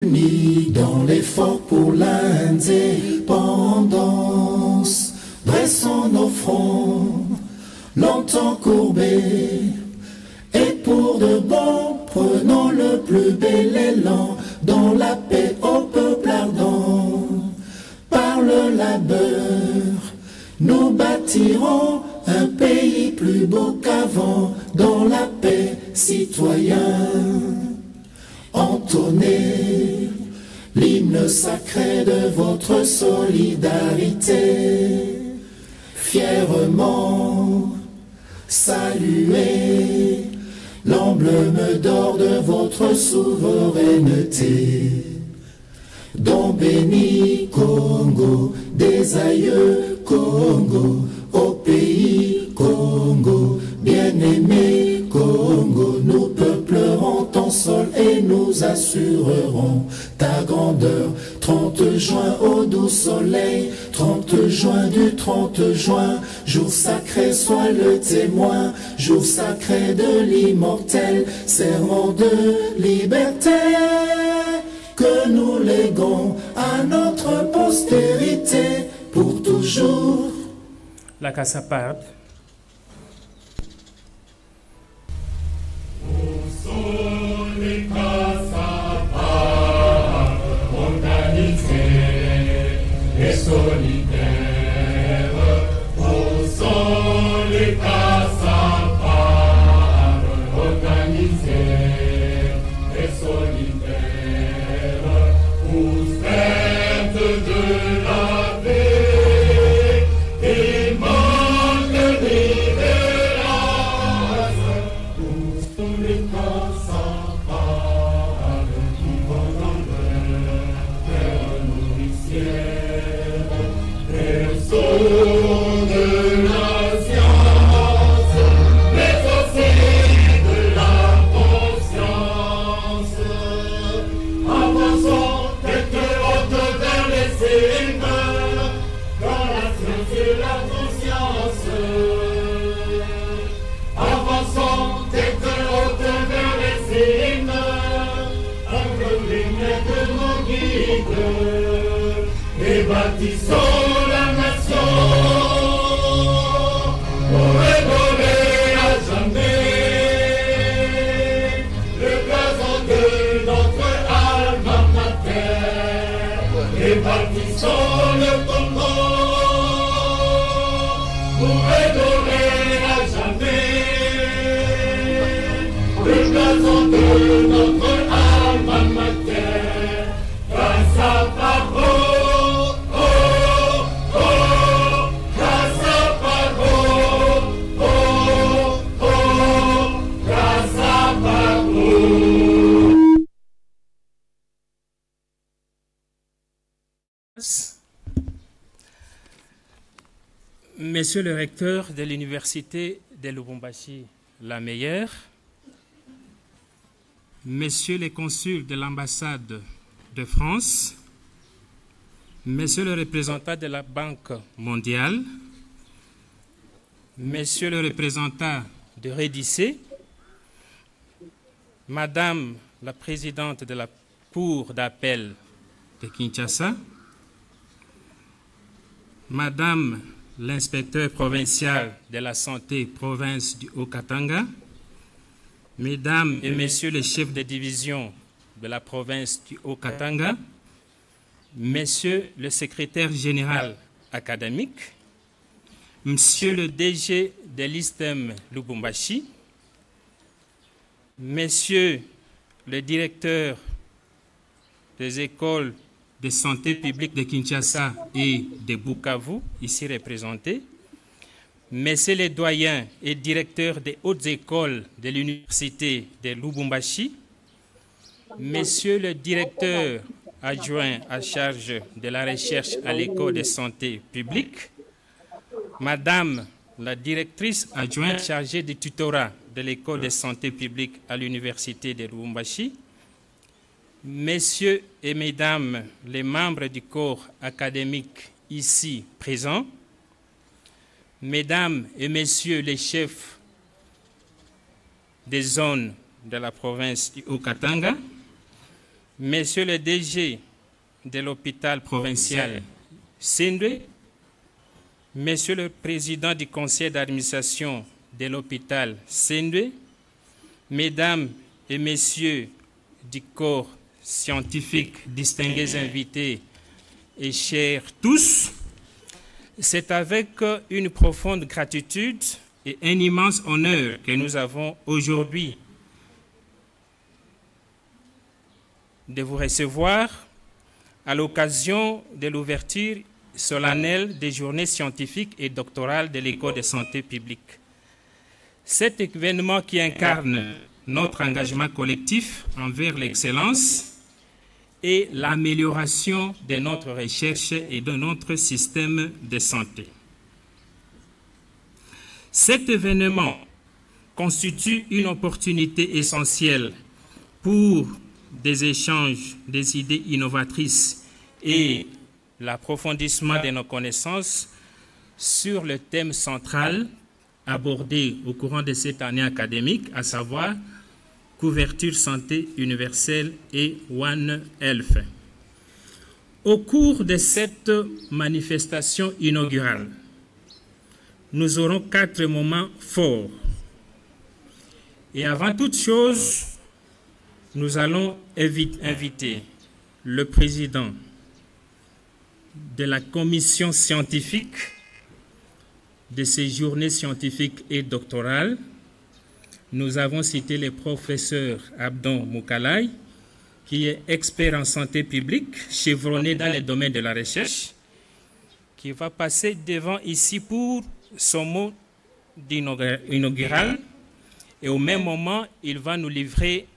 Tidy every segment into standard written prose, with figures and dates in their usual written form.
Unis dans l'effort pour l'indépendance, dressons nos fronts, longtemps courbés, et pour de bon, prenons le plus bel élan, dans la paix au peuple ardent. Par le labeur, nous bâtirons un pays plus beau qu'avant, dans la paix, citoyens. Entonnez l'hymne sacré de votre solidarité, fièrement saluez l'emblème d'or de votre souveraineté. Don béni Congo, des aïeux Congo, au pays Congo, bien-aimé Congo, nous peuplerons ton sol et nous assurerons ta grandeur. 30 juin au doux soleil, 30 juin du 30 juin, jour sacré sois le témoin, jour sacré de l'immortel, serment de liberté que nous léguons à notre postérité pour toujours. La Casa Part. Où sont les Casa-Part organisés et solidaires? Où sont les Casa-Part organisés et solidaires? Où fête de la paix et manque de libérance? Où sont les Casa-Part qui vont dans leur terre nourricière? Berceau de la science, mais aussi de la conscience. Avançons tête haute vers les cimes, dans la science et la conscience. Avançons tête haute vers les cimes, entre les mains de nos guides, et bâtissons la nation pour évoluer à jamais le blason de notre alma mater, et bâtissons le Congo pour évoluer à jamais le blason de notre alma mater. Casa Paro, oh, oh, Casa Paro, oh, oh, Casa Paro. Monsieur le recteur de l'université de Lubumbashi, la meilleure, Messieurs les consuls de l'ambassade de France, Monsieur le représentant de la Banque mondiale, Monsieur le représentant de Redissé, Madame la présidente de la Cour d'appel de Kinshasa, Madame l'inspecteur provincial de la santé province du Haut-Katanga, Mesdames et Messieurs les chefs de division de la province du Haut-Katanga, Messieurs le secrétaire général académique, Monsieur le DG de l'ISTEM Lubumbashi, Messieurs le directeur des écoles de santé publique de Kinshasa et de Bukavu, ici représentés, Messieurs les doyens et directeurs des hautes écoles de l'université de Lubumbashi, Messieurs le directeur adjoint à charge de la recherche à l'école de santé publique, Madame la directrice adjointe chargée du tutorat de l'école de santé publique à l'université de Lubumbashi, Messieurs et Mesdames les membres du corps académique ici présents, Mesdames et Messieurs les chefs des zones de la province du Haut-Katanga, Monsieur le DG de l'hôpital provincial Sendwe, Monsieur le Président du conseil d'administration de l'hôpital Sendwe, Mesdames et Messieurs du corps scientifique, distingués invités et chers tous, c'est avec une profonde gratitude et un immense honneur que nous avons aujourd'hui de vous recevoir à l'occasion de l'ouverture solennelle des journées scientifiques et doctorales de l'École de santé publique. Cet événement qui incarne notre engagement collectif envers l'excellence et l'amélioration de notre recherche et de notre système de santé. Cet événement constitue une opportunité essentielle pour des échanges, des idées innovatrices et l'approfondissement de nos connaissances sur le thème central abordé au courant de cette année académique, à savoir couverture santé universelle et One Health. Au cours de cette manifestation inaugurale, nous aurons 4 moments forts. Et avant toute chose, nous allons inviter le président de la commission scientifique de ces journées scientifiques et doctorales. Nous avons cité le professeur Abdon Moukalay, qui est expert en santé publique, chevronné dans le domaine de la recherche, qui va passer devant ici pour son mot inaugural. Et au même moment, il va nous livrer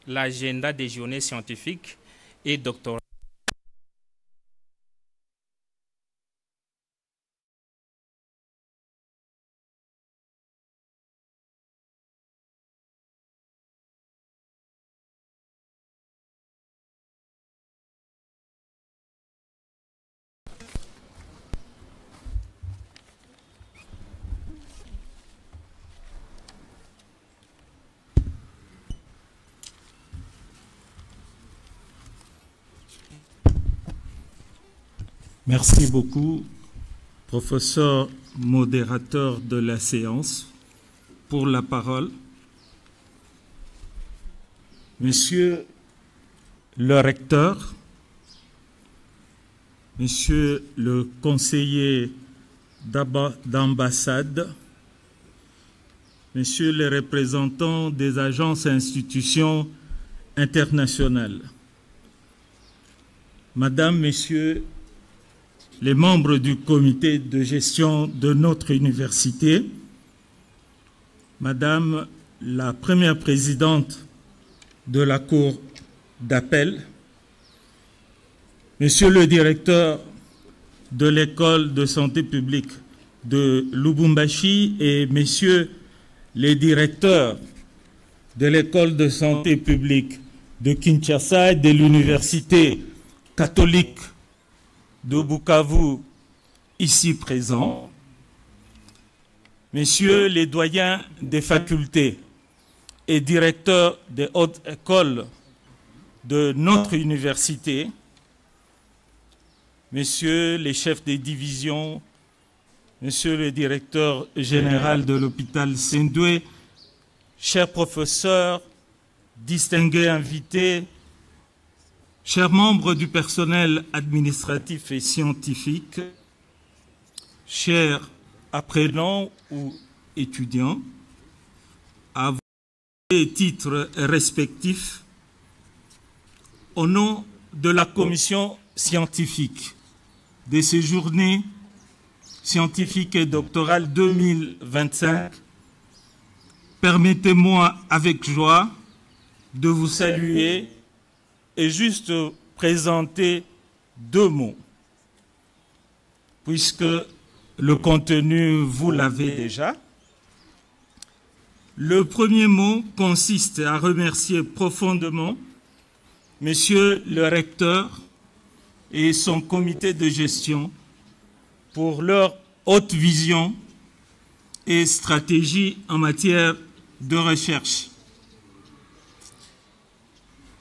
l'agenda des journées scientifiques et doctorales. Merci beaucoup, professeur modérateur de la séance, pour la parole. Monsieur le recteur, monsieur le conseiller d'ambassade, monsieur les représentants des agences et institutions internationales, madame, messieurs, les membres du comité de gestion de notre université, madame la première présidente de la cour d'appel, monsieur le directeur de l'école de santé publique de Lubumbashi et messieurs les directeurs de l'école de santé publique de Kinshasa et de l'université catholique de Bukavu, ici présents, messieurs les doyens des facultés et directeurs des hautes écoles de notre université, messieurs les chefs des divisions, monsieur le directeur général de l'hôpital Sendwe, chers professeurs, distingués invités, chers membres du personnel administratif et scientifique, chers apprenants ou étudiants, à vos titres respectifs, au nom de la commission scientifique de ces journées scientifiques et doctorales 2025, permettez-moi avec joie de vous saluer et juste présenter 2 mots, puisque le contenu, vous l'avez déjà. Le premier mot consiste à remercier profondément Monsieur le recteur et son comité de gestion pour leur haute vision et stratégie en matière de recherche.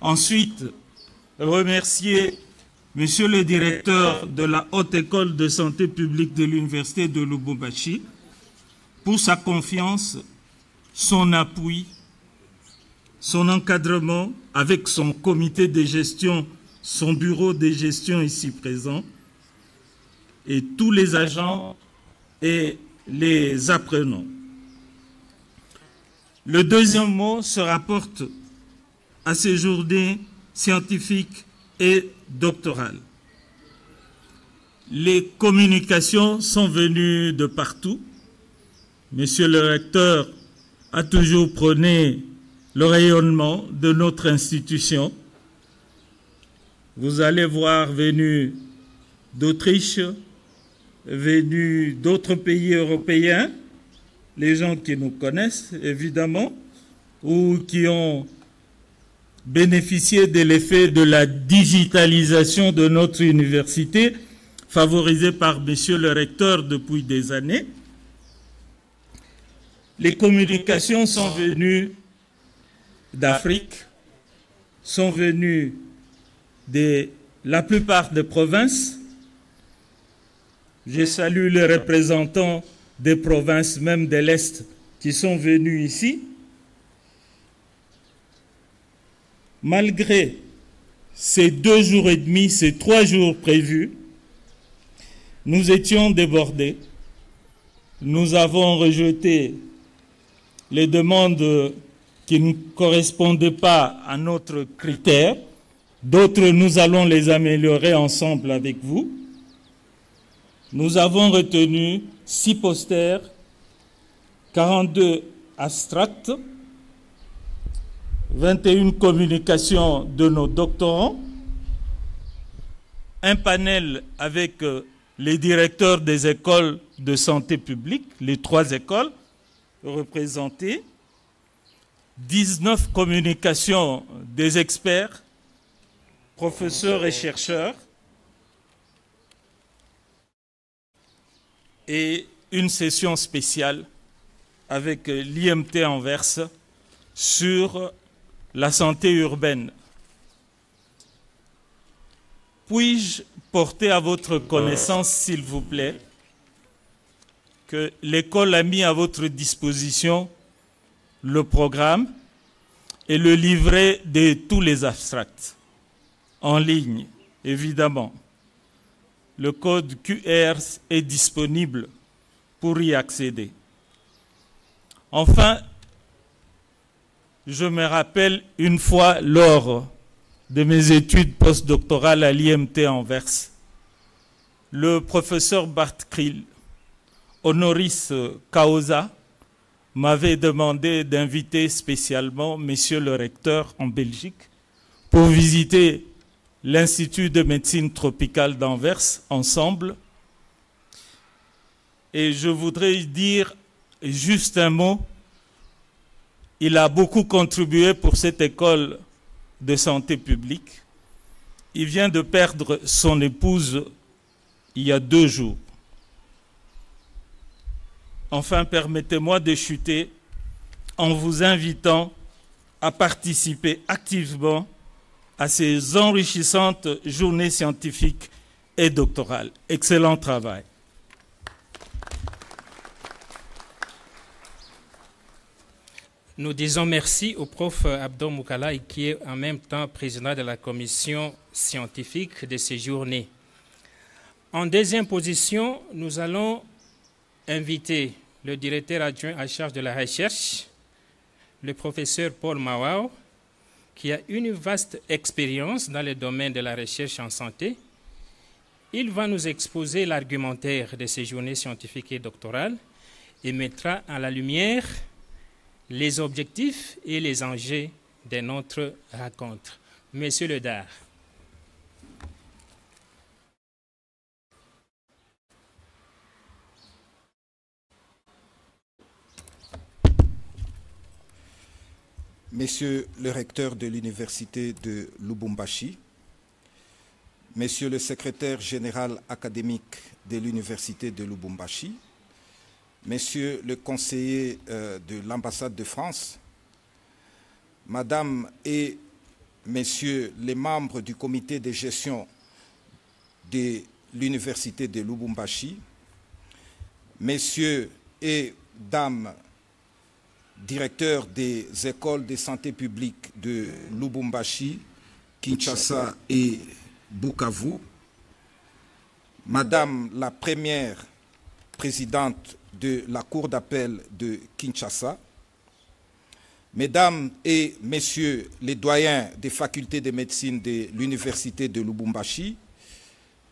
Ensuite, remercier Monsieur le directeur de la Haute École de Santé publique de l'Université de Lubumbashi pour sa confiance, son appui, son encadrement avec son comité de gestion, son bureau de gestion ici présent, et tous les agents et les apprenants. Le deuxième mot se rapporte à ces journées scientifiques et doctorales. Les communications sont venues de partout. Monsieur le recteur a toujours prôné le rayonnement de notre institution. Vous allez voir venus d'Autriche, venus d'autres pays européens, les gens qui nous connaissent évidemment, ou qui ont bénéficié de l'effet de la digitalisation de notre université, favorisée par Monsieur le recteur depuis des années. Les communications sont venues d'Afrique, sont venues de la plupart des provinces. Je salue les représentants des provinces, même de l'Est, qui sont venus ici. Malgré ces 2 jours et demi, ces 3 jours prévus, nous étions débordés. Nous avons rejeté les demandes qui ne correspondaient pas à notre critère. D'autres, nous allons les améliorer ensemble avec vous. Nous avons retenu 6 posters, 42 abstracts, 21 communications de nos doctorants, un panel avec les directeurs des écoles de santé publique, les 3 écoles représentées, 19 communications des experts, professeurs et chercheurs, et une session spéciale avec l'IMT Anvers sur la santé urbaine. Puis-je porter à votre connaissance, s'il vous plaît, que l'école a mis à votre disposition le programme et le livret de tous les abstracts, en ligne, évidemment. Le code QR est disponible pour y accéder. Enfin, je me rappelle une fois lors de mes études postdoctorales à l'IMT Anvers, le professeur Bart Krill, honoris causa, m'avait demandé d'inviter spécialement Monsieur le recteur en Belgique pour visiter l'Institut de médecine tropicale d'Anvers ensemble. Et je voudrais dire juste un mot. Il a beaucoup contribué pour cette école de santé publique. Il vient de perdre son épouse il y a 2 jours. Enfin, permettez-moi de chuter en vous invitant à participer activement à ces enrichissantes journées scientifiques et doctorales. Excellent travail. Nous disons merci au prof Abdon Moukala, qui est en même temps président de la commission scientifique de ces journées. En deuxième position, nous allons inviter le directeur adjoint en charge de la recherche, le professeur Paul Mawao, qui a une vaste expérience dans le domaine de la recherche en santé. Il va nous exposer l'argumentaire de ces journées scientifiques et doctorales et mettra en la lumière les objectifs et les enjeux de notre rencontre. Monsieur Ledard. Monsieur le recteur de l'Université de Lubumbashi, Monsieur le secrétaire général académique de l'Université de Lubumbashi, Monsieur le conseiller de l'ambassade de France, Madame et messieurs les membres du comité de gestion de l'Université de Lubumbashi, messieurs et dames directeurs des écoles de santé publique de Lubumbashi, Kinshasa et Bukavu, Madame la première présidente de la Cour d'appel de Kinshasa, Mesdames et Messieurs les doyens des facultés de médecine de l'Université de Lubumbashi,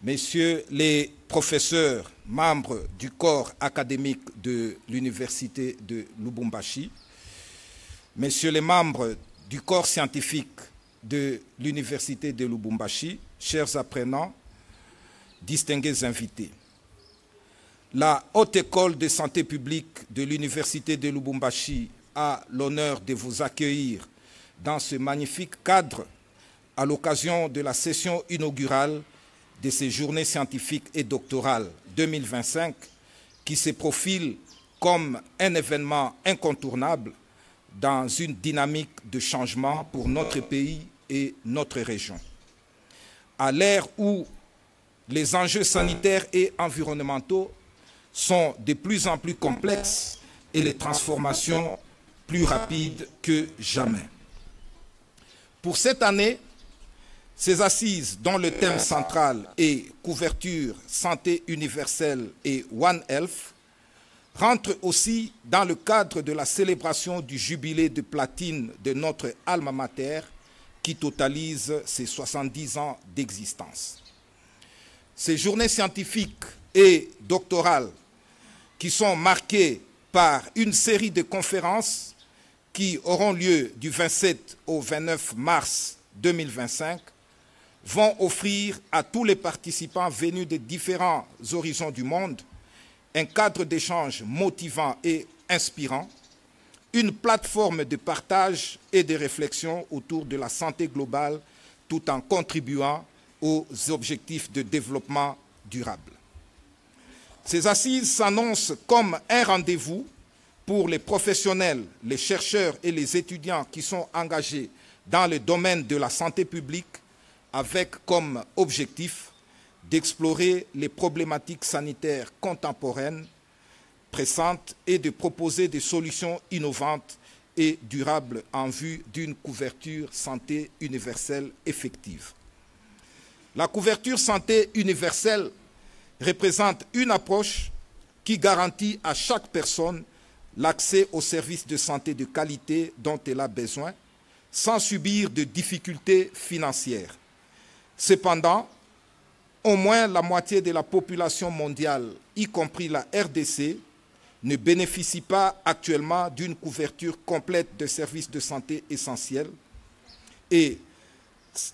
Messieurs les professeurs, membres du corps académique de l'Université de Lubumbashi, Messieurs les membres du corps scientifique de l'Université de Lubumbashi, chers apprenants, distingués invités. La Haute École de Santé publique de l'Université de Lubumbashi a l'honneur de vous accueillir dans ce magnifique cadre à l'occasion de la session inaugurale de ces journées scientifiques et doctorales 2025 qui se profile comme un événement incontournable dans une dynamique de changement pour notre pays et notre région. À l'ère où les enjeux sanitaires et environnementaux sont de plus en plus complexes et les transformations plus rapides que jamais. Pour cette année, ces assises, dont le thème central est couverture, santé universelle et One Health, rentrent aussi dans le cadre de la célébration du jubilé de platine de notre alma mater qui totalise ses 70 ans d'existence. Ces journées scientifiques et doctorales qui sont marquées par une série de conférences qui auront lieu du 27 au 29 mars 2025 vont offrir à tous les participants venus de différents horizons du monde un cadre d'échange motivant et inspirant, une plateforme de partage et de réflexion autour de la santé globale tout en contribuant aux objectifs de développement durable. Ces assises s'annoncent comme un rendez-vous pour les professionnels, les chercheurs et les étudiants qui sont engagés dans le domaine de la santé publique avec comme objectif d'explorer les problématiques sanitaires contemporaines, pressantes et de proposer des solutions innovantes et durables en vue d'une couverture santé universelle effective. La couverture santé universelle représente une approche qui garantit à chaque personne l'accès aux services de santé de qualité dont elle a besoin, sans subir de difficultés financières. Cependant, au moins la moitié de la population mondiale, y compris la RDC, ne bénéficie pas actuellement d'une couverture complète de services de santé essentiels. Et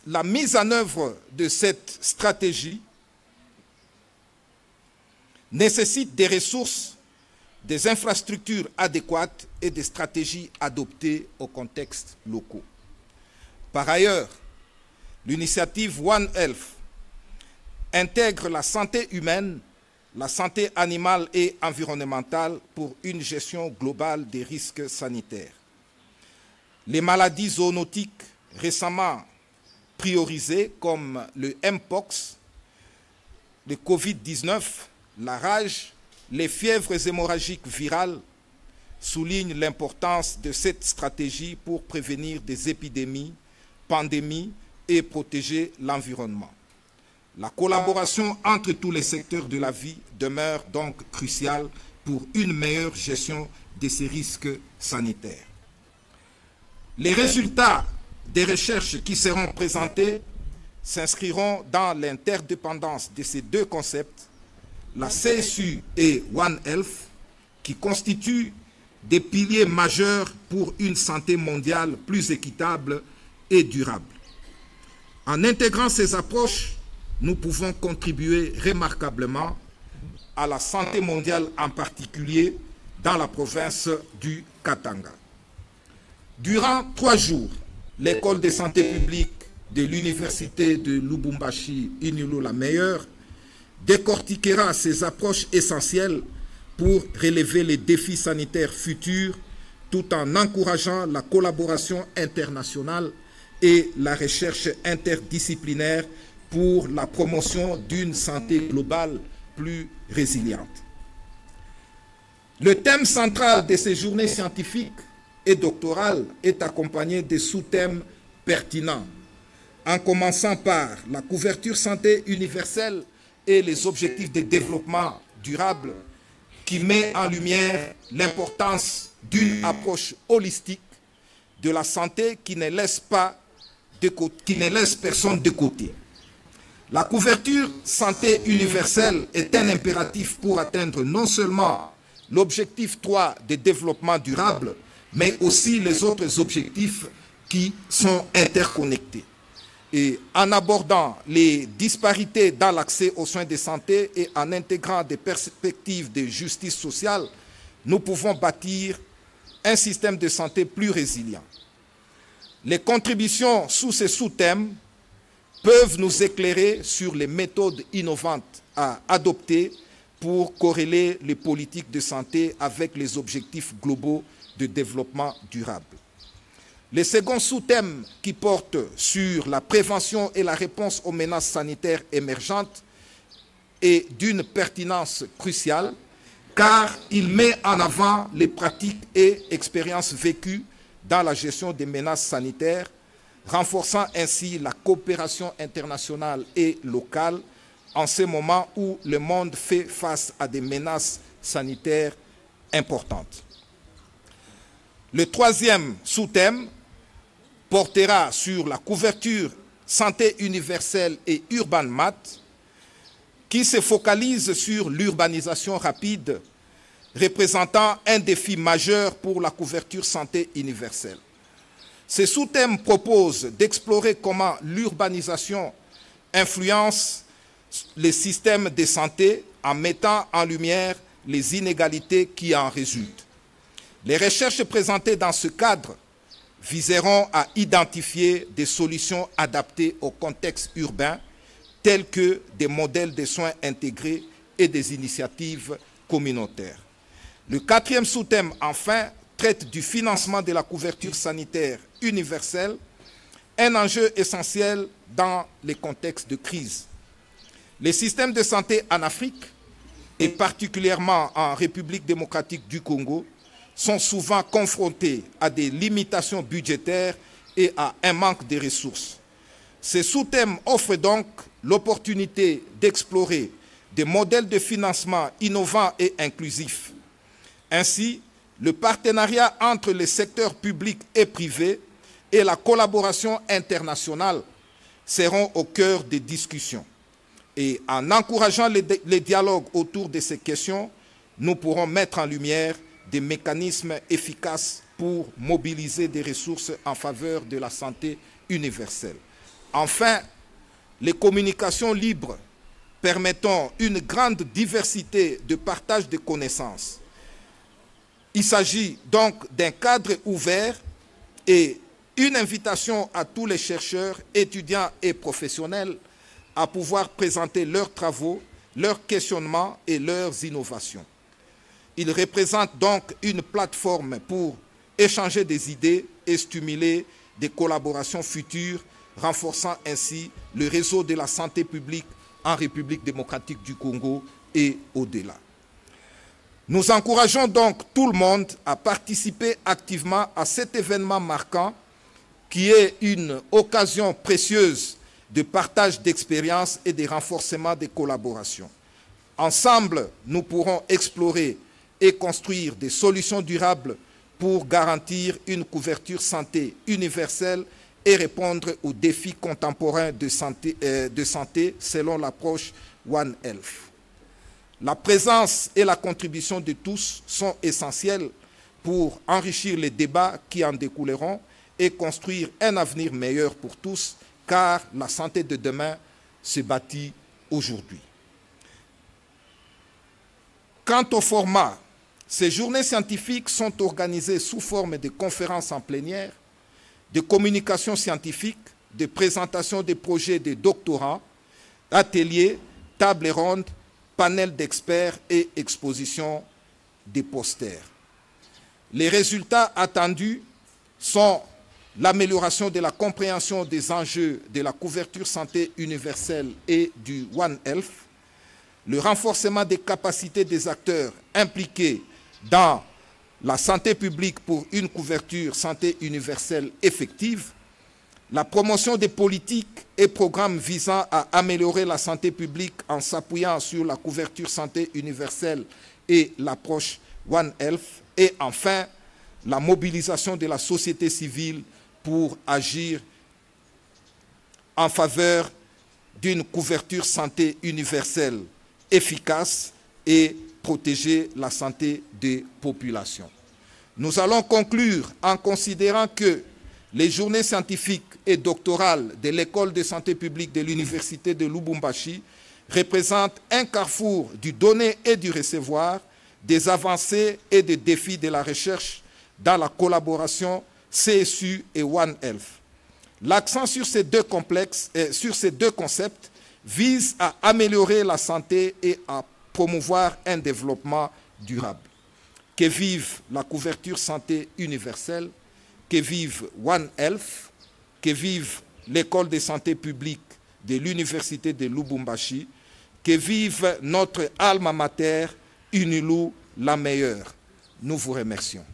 la mise en œuvre de cette stratégie nécessite des ressources, des infrastructures adéquates et des stratégies adoptées aux contextes locaux. Par ailleurs, l'initiative One Health intègre la santé humaine, la santé animale et environnementale pour une gestion globale des risques sanitaires. Les maladies zoonotiques récemment priorisées comme le Mpox, le Covid-19, la rage, les fièvres hémorragiques virales soulignent l'importance de cette stratégie pour prévenir des épidémies, pandémies et protéger l'environnement. La collaboration entre tous les secteurs de la vie demeure donc cruciale pour une meilleure gestion de ces risques sanitaires. Les résultats des recherches qui seront présentés s'inscriront dans l'interdépendance de ces deux concepts, la CSU et One Health, qui constituent des piliers majeurs pour une santé mondiale plus équitable et durable. En intégrant ces approches, nous pouvons contribuer remarquablement à la santé mondiale, en particulier dans la province du Katanga. Durant 3 jours, l'école de santé publique de l'Université de Lubumbashi, Inulu la meilleure, décortiquera ces approches essentielles pour relever les défis sanitaires futurs tout en encourageant la collaboration internationale et la recherche interdisciplinaire pour la promotion d'une santé globale plus résiliente. Le thème central de ces journées scientifiques et doctorales est accompagné de sous-thèmes pertinents, en commençant par la couverture santé universelle et les objectifs de développement durable, qui met en lumière l'importance d'une approche holistique de la santé qui ne laisse personne de côté. La couverture santé universelle est un impératif pour atteindre non seulement l'objectif 3 de développement durable, mais aussi les autres objectifs qui sont interconnectés. Et en abordant les disparités dans l'accès aux soins de santé et en intégrant des perspectives de justice sociale, nous pouvons bâtir un système de santé plus résilient. Les contributions sous ces sous-thèmes peuvent nous éclairer sur les méthodes innovantes à adopter pour corréler les politiques de santé avec les objectifs globaux de développement durable. Le second sous-thème qui porte sur la prévention et la réponse aux menaces sanitaires émergentes est d'une pertinence cruciale car il met en avant les pratiques et expériences vécues dans la gestion des menaces sanitaires, renforçant ainsi la coopération internationale et locale en ce moment où le monde fait face à des menaces sanitaires importantes. Le troisième sous-thème portera sur la couverture santé universelle et Urban Math, qui se focalise sur l'urbanisation rapide, représentant un défi majeur pour la couverture santé universelle. Ce sous-thème propose d'explorer comment l'urbanisation influence les systèmes de santé en mettant en lumière les inégalités qui en résultent. Les recherches présentées dans ce cadre viseront à identifier des solutions adaptées au contexte urbain, telles que des modèles de soins intégrés et des initiatives communautaires. Le quatrième sous-thème, enfin, traite du financement de la couverture sanitaire universelle, un enjeu essentiel dans les contextes de crise. Les systèmes de santé en Afrique, et particulièrement en République démocratique du Congo, sont souvent confrontés à des limitations budgétaires et à un manque de ressources. Ces sous-thèmes offrent donc l'opportunité d'explorer des modèles de financement innovants et inclusifs. Ainsi, le partenariat entre les secteurs publics et privés et la collaboration internationale seront au cœur des discussions. Et en encourageant les dialogues autour de ces questions, nous pourrons mettre en lumière des mécanismes efficaces pour mobiliser des ressources en faveur de la santé universelle. Enfin, les communications libres permettant une grande diversité de partage de connaissances. Il s'agit donc d'un cadre ouvert et une invitation à tous les chercheurs, étudiants et professionnels à pouvoir présenter leurs travaux, leurs questionnements et leurs innovations. Il représente donc une plateforme pour échanger des idées et stimuler des collaborations futures, renforçant ainsi le réseau de la santé publique en République démocratique du Congo et au-delà. Nous encourageons donc tout le monde à participer activement à cet événement marquant qui est une occasion précieuse de partage d'expériences et de renforcement des collaborations. Ensemble, nous pourrons explorer et construire des solutions durables pour garantir une couverture santé universelle et répondre aux défis contemporains de santé selon l'approche One Health. La présence et la contribution de tous sont essentielles pour enrichir les débats qui en découleront et construire un avenir meilleur pour tous, car la santé de demain se bâtit aujourd'hui. Quant au format, ces journées scientifiques sont organisées sous forme de conférences en plénière, de communication scientifique, de présentation des projets de doctorats, ateliers, tables rondes, panels d'experts et expositions des posters. Les résultats attendus sont l'amélioration de la compréhension des enjeux de la couverture santé universelle et du One Health, le renforcement des capacités des acteurs impliqués dans la santé publique pour une couverture santé universelle effective, la promotion des politiques et programmes visant à améliorer la santé publique en s'appuyant sur la couverture santé universelle et l'approche One Health, et enfin, la mobilisation de la société civile pour agir en faveur d'une couverture santé universelle efficace et protéger la santé des populations. Nous allons conclure en considérant que les journées scientifiques et doctorales de l'École de santé publique de l'Université de Lubumbashi représentent un carrefour du donner et du recevoir, des avancées et des défis de la recherche dans la collaboration CSU et One Health. L'accent sur ces deux concepts vise à améliorer la santé et à promouvoir un développement durable. Que vive la couverture santé universelle, que vive One Health, que vive l'École de santé publique de l'Université de Lubumbashi, que vive notre alma mater, UNILU, la meilleure. Nous vous remercions.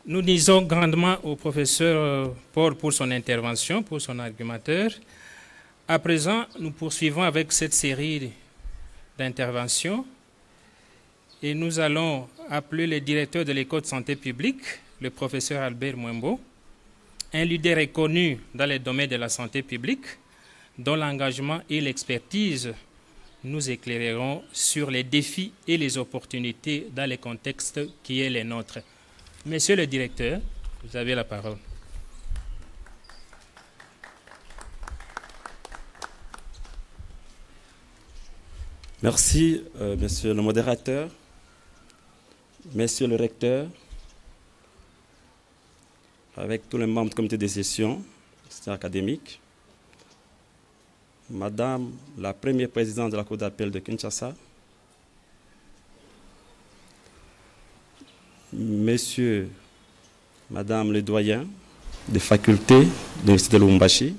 Nous disons grandement au professeur Paul pour son intervention, pour son argumentaire. À présent, nous poursuivons avec cette série d'interventions et nous allons appeler le directeur de l'École de santé publique, le professeur Albert Mwembo, un leader reconnu dans les domaines de la santé publique, dont l'engagement et l'expertise nous éclaireront sur les défis et les opportunités dans le contexte qui est le nôtre. Monsieur le directeur, vous avez la parole. Merci, monsieur le modérateur, monsieur le recteur, avec tous les membres du comité de session académique, madame la première présidente de la Cour d'appel de Kinshasa, messieurs, madame les doyens des facultés de l'Université de Lubumbashi,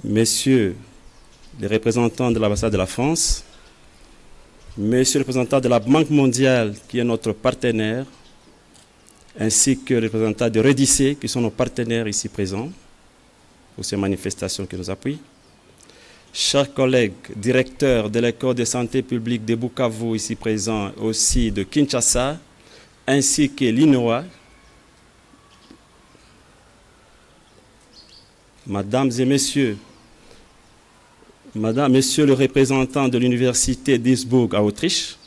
messieurs les représentants de l'ambassade de la France, messieurs les représentants de la Banque mondiale qui est notre partenaire, ainsi que les représentants de REDICE qui sont nos partenaires ici présents pour ces manifestations qui nous appuient. Chers collègues, directeurs de l'École de santé publique de Bukavu ici présents, aussi de Kinshasa, ainsi que l'INOA, mesdames et messieurs, messieurs les représentants de l'Université d'Innsbruck à Autriche,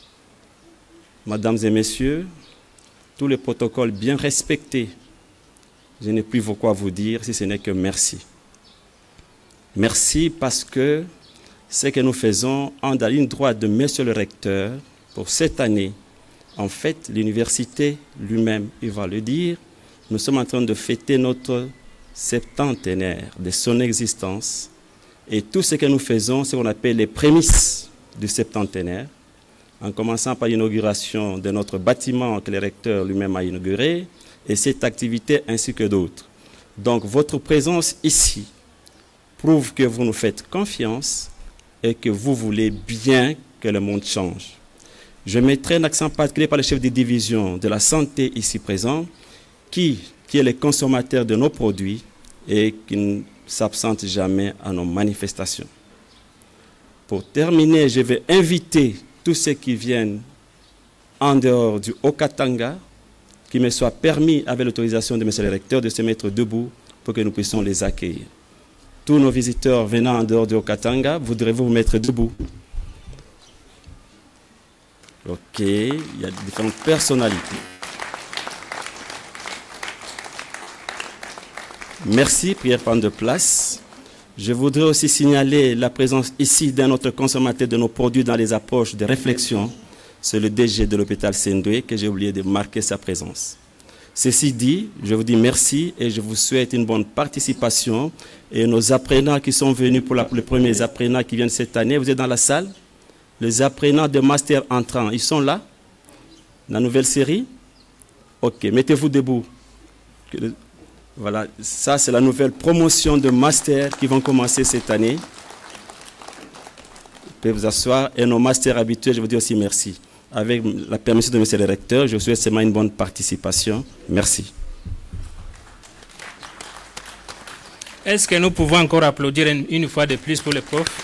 mesdames et messieurs, tous les protocoles bien respectés, je n'ai plus quoi vous dire si ce n'est que merci. Merci parce que ce que nous faisons en la ligne droite de monsieur le recteur pour cette année, en fait, l'université lui-même, il va le dire, nous sommes en train de fêter notre septantenaire de son existence et tout ce que nous faisons, c'est ce qu'on appelle les prémices du septantenaire, en commençant par l'inauguration de notre bâtiment que le recteur lui-même a inauguré et cette activité ainsi que d'autres. Donc votre présence ici prouve que vous nous faites confiance et que vous voulez bien que le monde change. Je mettrai un accent particulier par le chef de division de la santé ici présent, qui est le consommateur de nos produits et qui ne s'absente jamais à nos manifestations. Pour terminer, je vais inviter tous ceux qui viennent en dehors du Haut-Katanga, qu'il me soit permis, avec l'autorisation de M. le recteur, de se mettre debout pour que nous puissions les accueillir. Tous nos visiteurs venant en dehors du Haut-Katanga, voudrez-vous vous mettre debout? Ok, il y a différentes personnalités. Merci, prière prendre de place. Je voudrais aussi signaler la présence ici d'un autre consommateur de nos produits dans les approches de réflexion. C'est le DG de l'hôpital Sendoué que j'ai oublié de marquer sa présence. Ceci dit, je vous dis merci et je vous souhaite une bonne participation. Et nos apprenants qui sont venus pour les premiers apprenants qui viennent cette année, vous êtes dans la salle? les apprenants de master entrants, ils sont là? La nouvelle série? Ok, mettez-vous debout. Voilà, ça c'est la nouvelle promotion de master qui vont commencer cette année. Vous pouvez vous asseoir. Et nos masters habituels, je vous dis aussi merci. Avec la permission de monsieur le recteur, je vous souhaite seulement une bonne participation. Merci. Est-ce que nous pouvons encore applaudir une fois de plus pour les profs?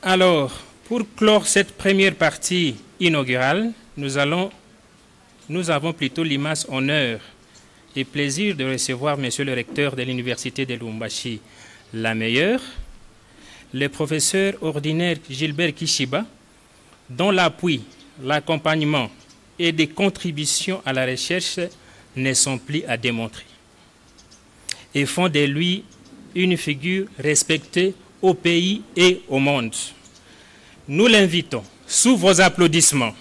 Alors, pour clore cette première partie inaugurale, nous avons plutôt l'immense honneur et plaisir de recevoir monsieur le recteur de l'Université de Lubumbashi, la meilleure, le professeur ordinaire Gilbert Kishiba, dont l'appui, l'accompagnement et des contributions à la recherche ne sont plus à démontrer, et font de lui une figure respectée au pays et au monde. Nous l'invitons, sous vos applaudissements,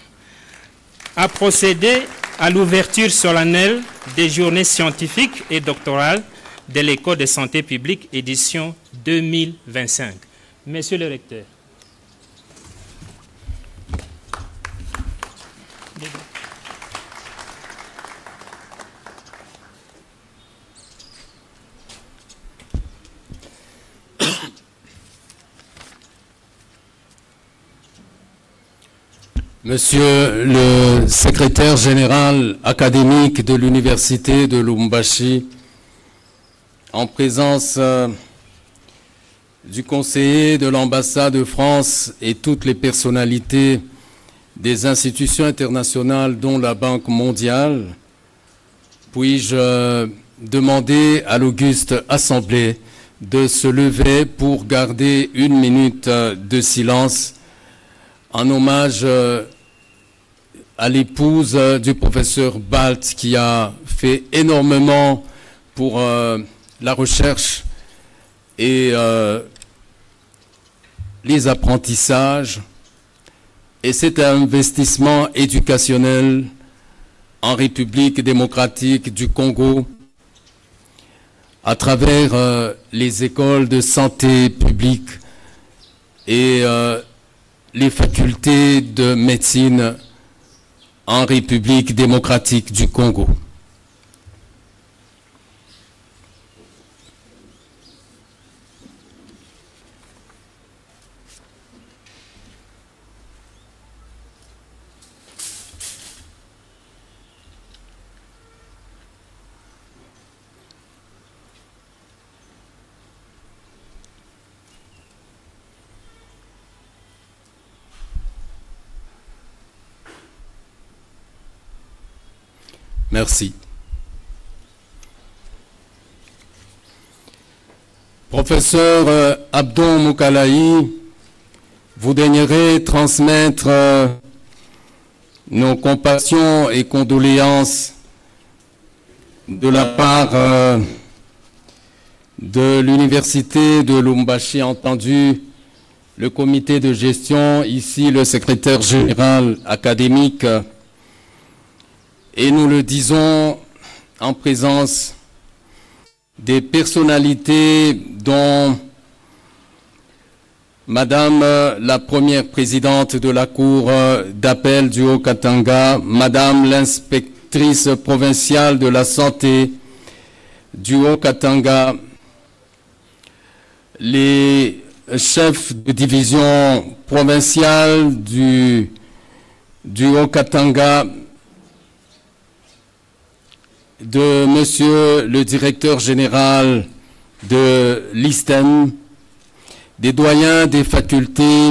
à procéder à l'ouverture solennelle des journées scientifiques et doctorales de l'École de santé publique édition 2025. Monsieur le recteur. Monsieur le secrétaire général académique de l'Université de Lubumbashi, en présence du conseiller de l'ambassade de France et toutes les personnalités des institutions internationales dont la Banque mondiale, puis-je demander à l'auguste assemblée de se lever pour garder 1 minute de silence en hommage à l'épouse du professeur Balt qui a fait énormément pour la recherche et les apprentissages et cet investissement éducationnel en République démocratique du Congo à travers les écoles de santé publique et les facultés de médecine en République démocratique du Congo. Merci. Professeur Abdon Moukalaï, vous daignerez transmettre nos compassions et condoléances de la part de l'Université de Lubumbashi, entendu le comité de gestion, ici le secrétaire général académique, et nous le disons en présence des personnalités dont Madame la première présidente de la Cour d'appel du Haut-Katanga, Madame l'inspectrice provinciale de la santé du Haut-Katanga, les chefs de division provinciale du Haut-Katanga, de Monsieur le directeur général de l'ISTEM, des doyens des facultés,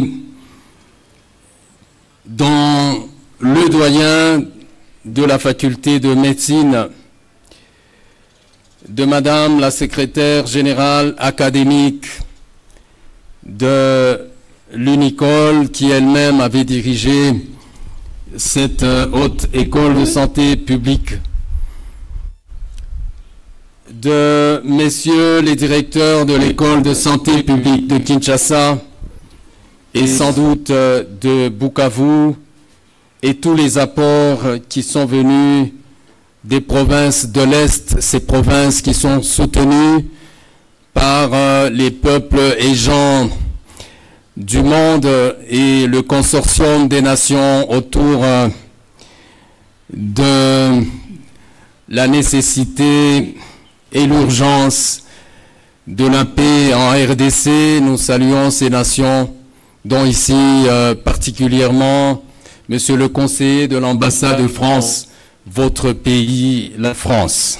dont le doyen de la faculté de médecine, de Madame la secrétaire générale académique de l'UNICOL, qui elle-même avait dirigé cette haute école de santé publique, de messieurs les directeurs de l'école de santé publique de Kinshasa et sans doute de Bukavu, et tous les apports qui sont venus des provinces de l'Est, ces provinces qui sont soutenues par les peuples et gens du monde et le consortium des nations autour de la nécessité et l'urgence de la paix en RDC. Nous saluons ces nations, dont ici particulièrement Monsieur le conseiller de l'ambassade de France, votre pays, la France.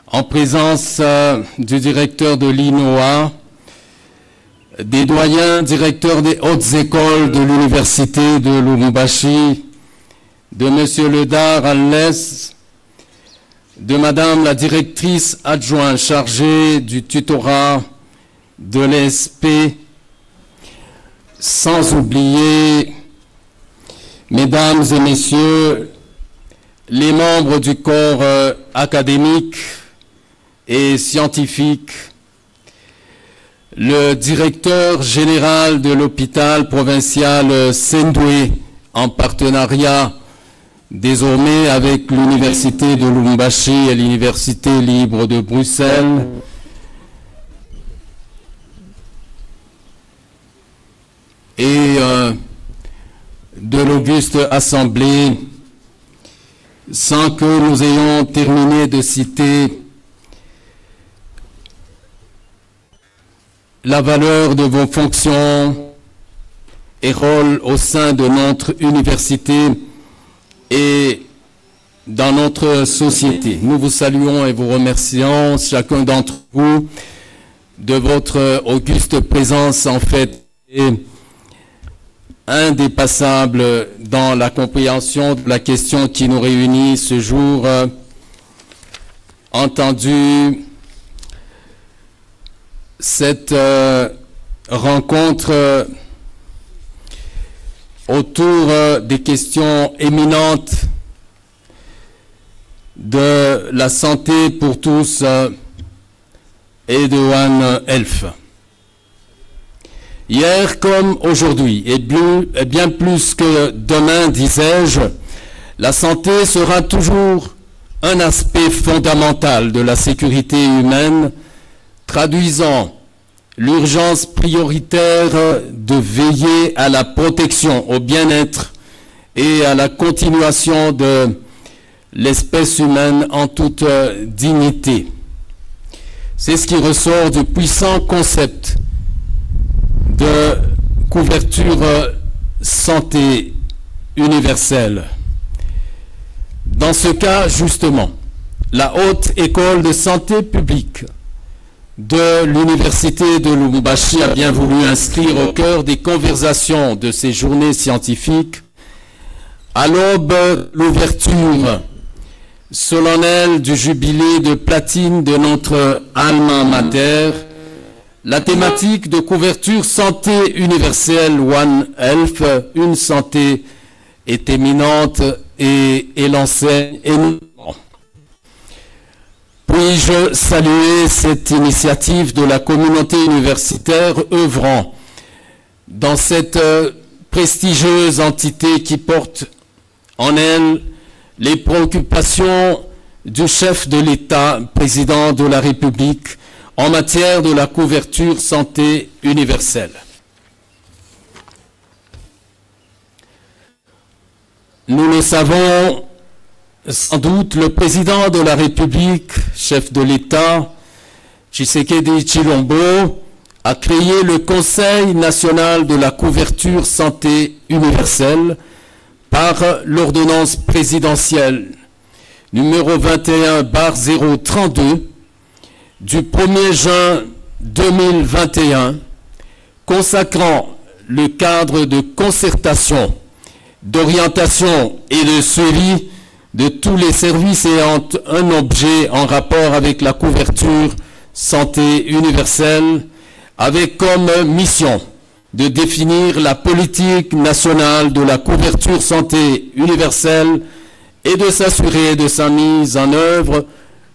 En présence du directeur de l'INOA, des doyens directeurs des hautes écoles de l'université de Lubumbashi, de Monsieur Ledar Alès, de Madame la directrice adjointe chargée du tutorat de l'ESP, sans oublier, Mesdames et Messieurs, les membres du corps académique et scientifique, le directeur général de l'hôpital provincial Sendoué, en partenariat désormais avec l'université de Lubumbashi et l'université libre de Bruxelles, et de l'auguste assemblée, sans que nous ayons terminé de citer la valeur de vos fonctions et rôles au sein de notre université et dans notre société. Nous vous saluons et vous remercions, chacun d'entre vous, de votre auguste présence, en fait, et indépassable dans la compréhension de la question qui nous réunit ce jour. Entendu cette rencontre autour des questions éminentes de la santé pour tous et de One Health. Hier comme aujourd'hui, et bien plus que demain, disais-je, la santé sera toujours un aspect fondamental de la sécurité humaine, traduisant l'urgence prioritaire de veiller à la protection, au bien-être et à la continuation de l'espèce humaine en toute dignité. C'est ce qui ressort du puissant concept de couverture santé universelle. Dans ce cas, justement, la Haute École de Santé Publique de l'Université de Lubumbashi a bien voulu inscrire au cœur des conversations de ces journées scientifiques, à l'aube l'ouverture solennelle du jubilé de platine de notre alma mater, la thématique de couverture santé universelle One Health, une santé est éminente et l'enseigne énormément. Puis-je saluer cette initiative de la communauté universitaire œuvrant dans cette prestigieuse entité qui porte en elle les préoccupations du chef de l'État, président de la République, en matière de la couverture santé universelle. Nous le savons sans doute, le président de la République, chef de l'État, Tshisekedi Tshilombo, a créé le Conseil national de la couverture santé universelle par l'ordonnance présidentielle numéro 21/032 du 1er juin 2021, consacrant le cadre de concertation, d'orientation et de suivi de tous les services ayant un objet en rapport avec la couverture santé universelle, avec comme mission de définir la politique nationale de la couverture santé universelle et de s'assurer de sa mise en œuvre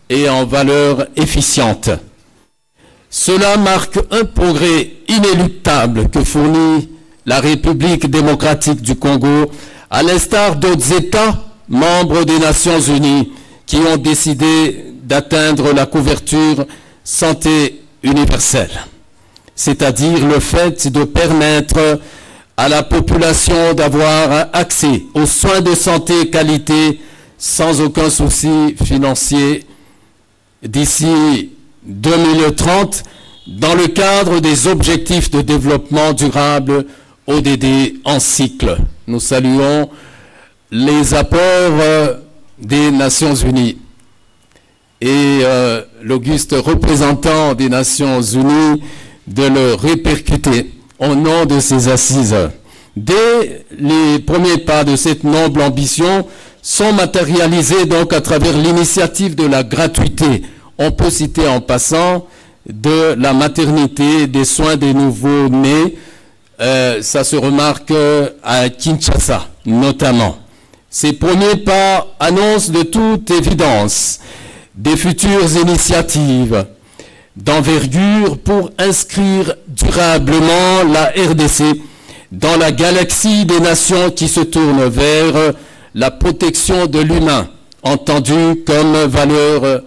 et en valeur efficiente. Cela marque un progrès inéluctable que fournit la République démocratique du Congo, à l'instar d'autres États membres des Nations Unies qui ont décidé d'atteindre la couverture santé universelle. c'est-à-dire le fait de permettre à la population d'avoir accès aux soins de santé qualité sans aucun souci financier d'ici 2030 dans le cadre des objectifs de développement durable ODD en cycle. Nous saluons les apports des Nations Unies et l'auguste représentant des Nations Unies de le répercuter au nom de ces assises. Dès les premiers pas de cette noble ambition sont matérialisés donc à travers l'initiative de la gratuité. On peut citer en passant de la maternité, des soins des nouveaux-nés. Ça se remarque à Kinshasa notamment. Ces premiers pas annoncent de toute évidence des futures initiatives d'envergure pour inscrire durablement la RDC dans la galaxie des nations qui se tournent vers la protection de l'humain, entendu comme valeur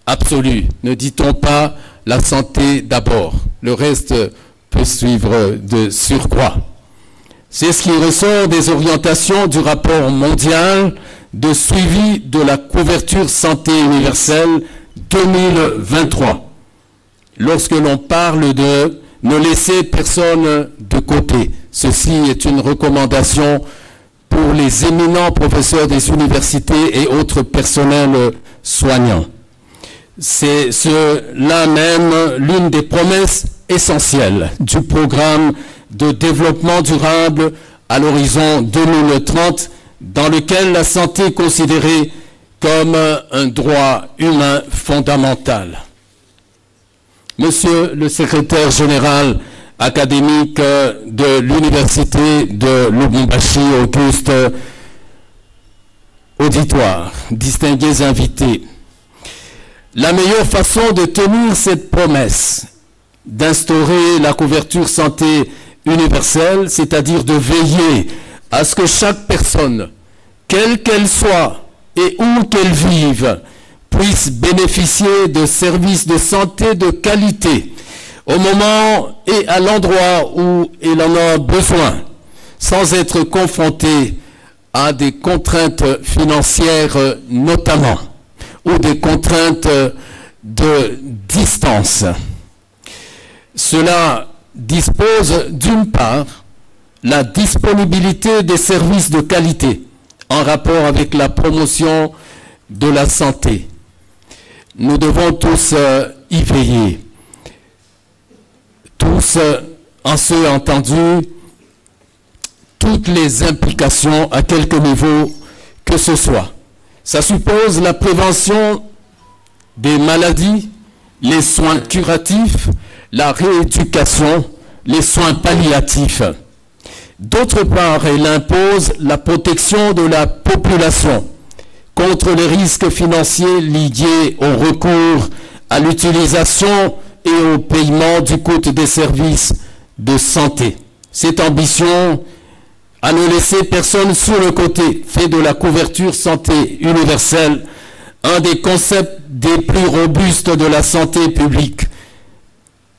absolue. Ne dit-on pas la santé d'abord? Le reste peut suivre de surcroît. C'est ce qui ressort des orientations du rapport mondial de suivi de la couverture santé universelle 2023. Lorsque l'on parle de ne laisser personne de côté, ceci est une recommandation pour les éminents professeurs des universités et autres personnels soignants. C'est cela même l'une des promesses essentielles du programme de développement durable à l'horizon 2030, dans lequel la santé est considérée comme un droit humain fondamental. Monsieur le secrétaire général académique de l'Université de Lubumbashi, auguste auditoire, distingués invités, la meilleure façon de tenir cette promesse, d'instaurer la couverture santé universelle, c'est-à-dire de veiller à ce que chaque personne, quelle qu'elle soit et où qu'elle vive, puisse bénéficier de services de santé de qualité au moment et à l'endroit où il en a besoin, sans être confronté à des contraintes financières notamment, ou des contraintes de distance. Cela dispose d'une part la disponibilité des services de qualité en rapport avec la promotion de la santé. Nous devons tous y veiller. Tous, en ce entendu, toutes les implications à quelque niveau que ce soit. Ça suppose la prévention des maladies, les soins curatifs, la rééducation, les soins palliatifs. D'autre part, elle impose la protection de la population contre les risques financiers liés au recours à l'utilisation et au paiement du coût des services de santé. Cette ambition à ne laisser personne sur le côté fait de la couverture santé universelle un des concepts des plus robustes de la santé publique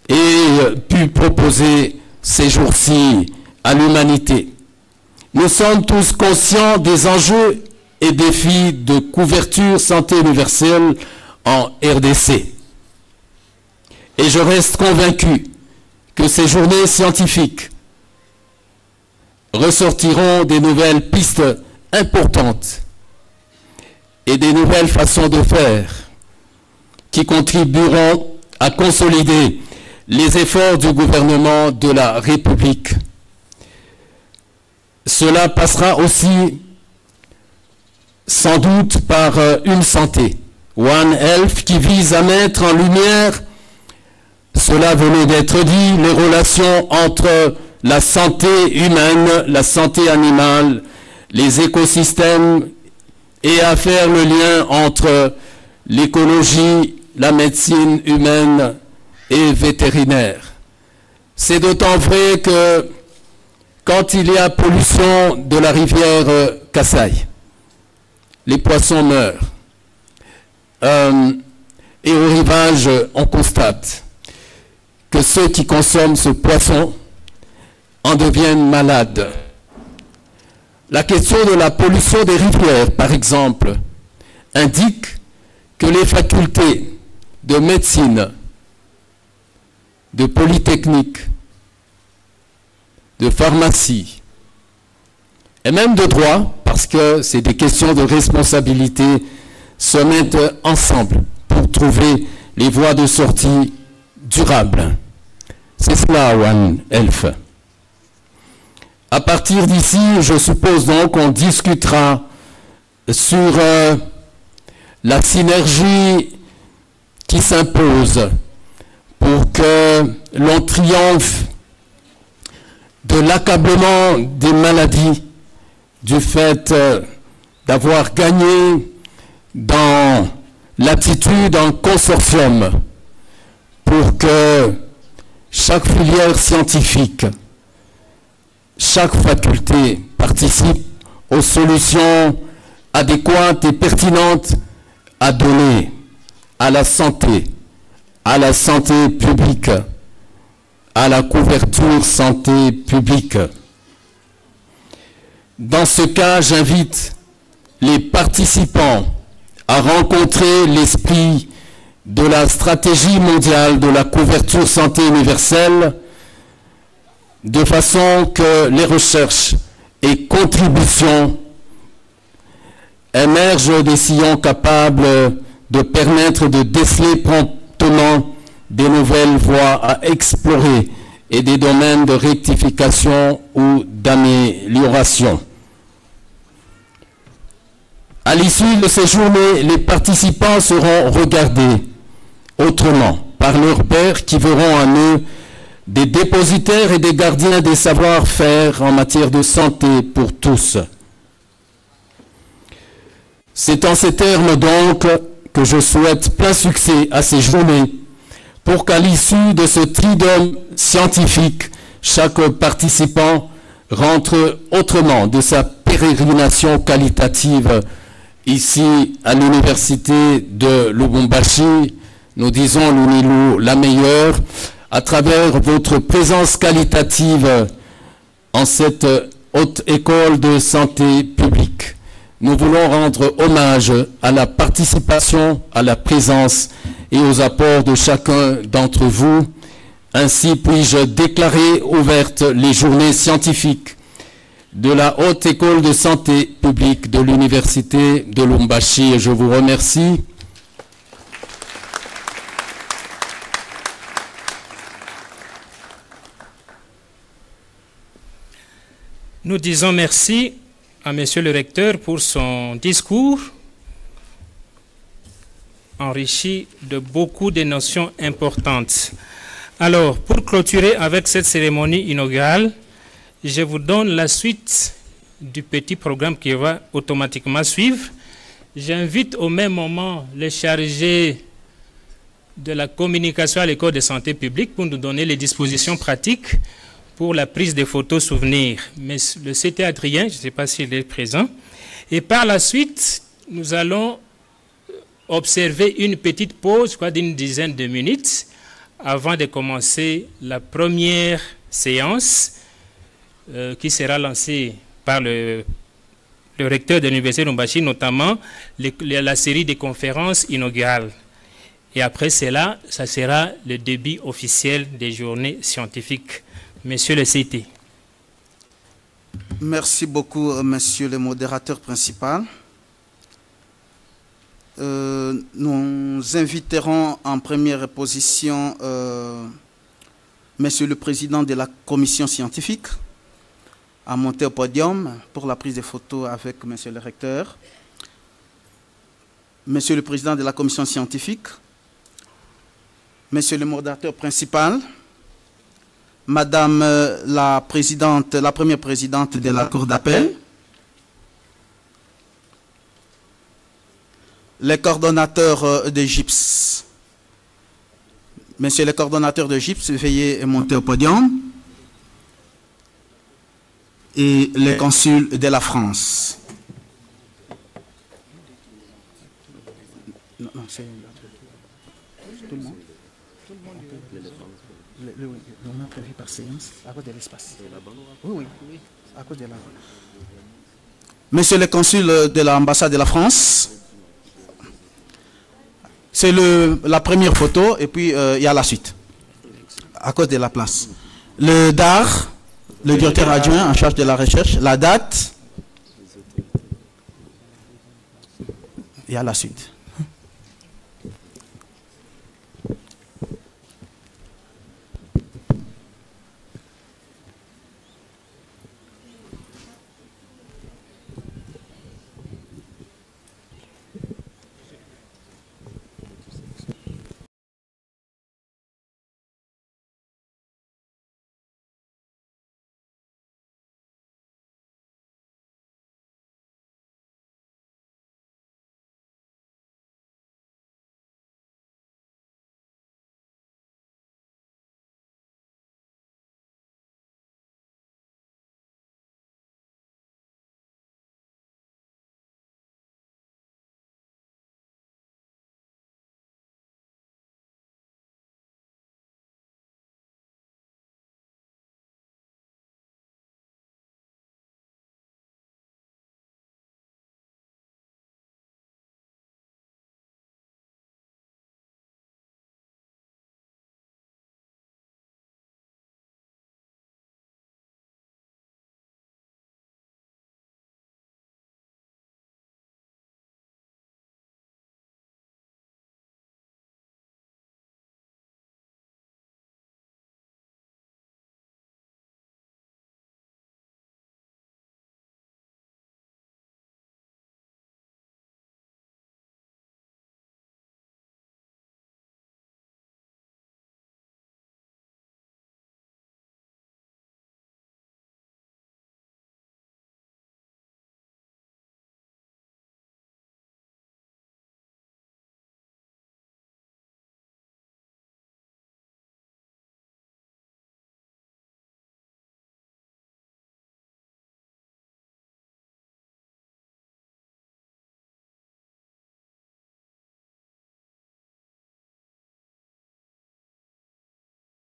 et pu proposer ces jours-ci à l'humanité. Nous sommes tous conscients des enjeux et défis de couverture santé universelle en RDC. Et je reste convaincu que ces journées scientifiques ressortiront des nouvelles pistes importantes et des nouvelles façons de faire qui contribueront à consolider les efforts du gouvernement de la République. Cela passera aussi sans doute par une santé, One Health, qui vise à mettre en lumière, cela venait d'être dit, les relations entre la santé humaine, la santé animale, les écosystèmes, et à faire le lien entre l'écologie, la médecine humaine et vétérinaire. C'est d'autant vrai que quand il y a pollution de la rivière Kassai, les poissons meurent. Et au rivage, on constate que ceux qui consomment ce poisson en deviennent malades. La question de la pollution des rivières, par exemple, indique que les facultés de médecine, de polytechnique, de pharmacie et même de droit, parce que c'est des questions de responsabilité, se mettent ensemble pour trouver les voies de sortie durables. C'est cela, One Health. À partir d'ici, je suppose donc qu'on discutera sur la synergie qui s'impose pour que l'on triomphe de l'accablement des maladies, du fait d'avoir gagné dans l'attitude en consortium, pour que chaque filière scientifique, chaque faculté participe aux solutions adéquates et pertinentes à donner à la santé publique, à la couverture santé publique. Dans ce cas, j'invite les participants à rencontrer l'esprit de la stratégie mondiale de la couverture santé universelle, de façon que les recherches et contributions émergent des sillons capables de permettre de déceler promptement des nouvelles voies à explorer et des domaines de rectification ou d'amélioration. À l'issue de ces journées, les participants seront regardés autrement par leurs pairs qui verront en eux des dépositaires et des gardiens des savoir-faire en matière de santé pour tous. C'est en ces termes donc que je souhaite plein succès à ces journées pour qu'à l'issue de ce tridome scientifique, chaque participant rentre autrement de sa pérégrination qualitative ici à l'université de Lubumbashi. Nous disons l'UNILU la meilleure, à travers votre présence qualitative en cette haute école de santé publique. Nous voulons rendre hommage à la participation, à la présence et aux apports de chacun d'entre vous. Ainsi puis-je déclarer ouvertes les journées scientifiques de la Haute École de Santé Publique de l'Université de Lubumbashi. Et je vous remercie. Nous disons merci à Monsieur le Recteur pour son discours, enrichi de beaucoup de notions importantes. Alors, pour clôturer avec cette cérémonie inaugurale, je vous donne la suite du petit programme qui va automatiquement suivre. J'invite au même moment les chargés de la communication à l'École de santé publique pour nous donner les dispositions pratiques pour la prise de photos souvenirs. Mais le CT Adrien, je ne sais pas s'il est présent. Et par la suite, nous allons observer une petite pause, d'une dizaine de minutes, avant de commencer la première séance qui sera lancée par le recteur de l'Université de Lubumbashi, notamment la série de conférences inaugurales. Et après cela, ça sera le début officiel des journées scientifiques. Monsieur le CT. Merci beaucoup, monsieur le modérateur principal. Nous inviterons en première position monsieur le président de la commission scientifique à monter au podium pour la prise de photos avec monsieur le recteur. Monsieur le président de la commission scientifique, monsieur le modérateur principal, madame la première présidente de la cour d'appel, les coordonnateurs de GIPS. Monsieur le coordonnateur de GIPS, veuillez monter au podium. Et les consuls de la France. Non, c'est tout le monde. On a prévu par séance à cause de l'espace. Oui, à cause de la... Monsieur le consul de l'ambassade de la France, c'est la première photo et puis il y a la suite, à cause de la place. Le DAR, le directeur adjoint en charge de la recherche, la date, il y a la suite.